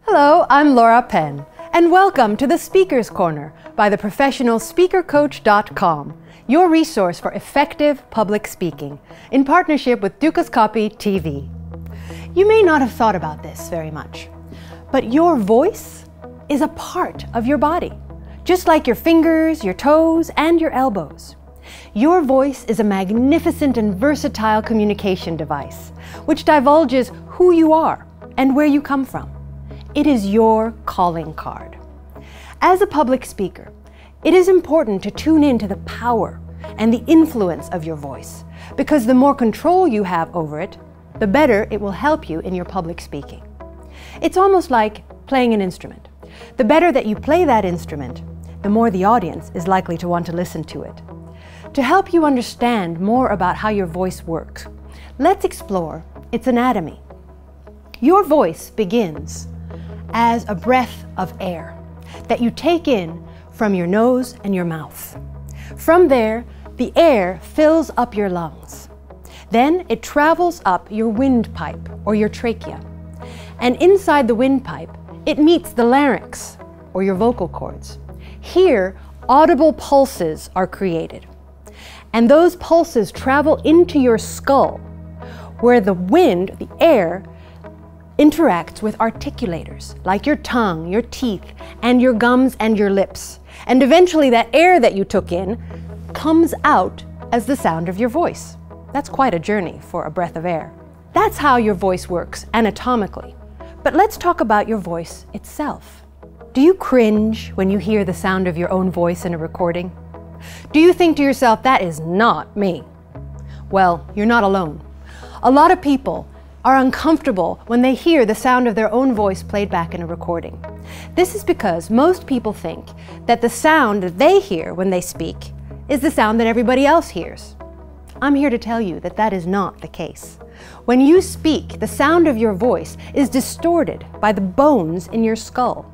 Hello, I'm Laura Penn, and welcome to the Speaker's Corner by the professionalspeakercoach.com, your resource for effective public speaking, in partnership with Dukascopy TV. You may not have thought about this very much, but your voice is a part of your body, just like your fingers, your toes, and your elbows. Your voice is a magnificent and versatile communication device, which divulges who you are and where you come from. It is your calling card. As a public speaker, it is important to tune in to the power and the influence of your voice, because the more control you have over it, the better it will help you in your public speaking. It's almost like playing an instrument. The better that you play that instrument, the more the audience is likely to want to listen to it. To help you understand more about how your voice works, let's explore its anatomy. Your voice begins as a breath of air that you take in from your nose and your mouth. From there, the air fills up your lungs. Then it travels up your windpipe or your trachea. And inside the windpipe, it meets the larynx or your vocal cords. Here, audible pulses are created. And those pulses travel into your skull, where the wind, the air, interacts with articulators, like your tongue, your teeth, and your gums and your lips. And eventually that air that you took in comes out as the sound of your voice. That's quite a journey for a breath of air. That's how your voice works anatomically. But let's talk about your voice itself. Do you cringe when you hear the sound of your own voice in a recording? Do you think to yourself, that is not me? Well, you're not alone. A lot of people are uncomfortable when they hear the sound of their own voice played back in a recording. This is because most people think that the sound that they hear when they speak is the sound that everybody else hears. I'm here to tell you that that is not the case. When you speak, the sound of your voice is distorted by the bones in your skull.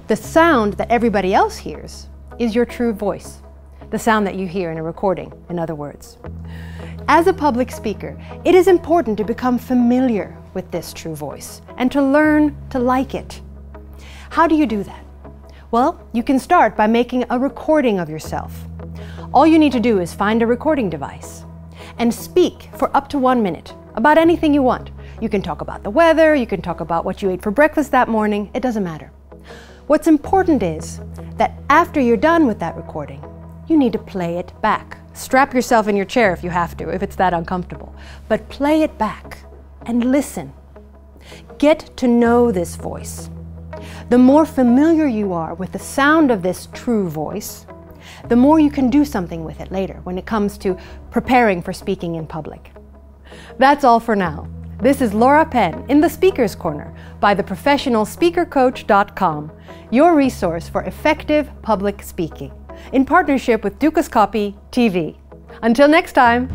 The sound that everybody else hears is your true voice, the sound that you hear in a recording, in other words. As a public speaker, it is important to become familiar with this true voice and to learn to like it. How do you do that? Well, you can start by making a recording of yourself. All you need to do is find a recording device and speak for up to 1 minute about anything you want. You can talk about the weather, you can talk about what you ate for breakfast that morning, it doesn't matter. What's important is that after you're done with that recording, you need to play it back. Strap yourself in your chair if you have to, if it's that uncomfortable. But play it back and listen. Get to know this voice. The more familiar you are with the sound of this true voice, the more you can do something with it later when it comes to preparing for speaking in public. That's all for now. This is Laura Penn in the Speaker's Corner by the professionalspeakercoach.com, your resource for effective public speaking, in partnership with Dukascopy TV. Until next time.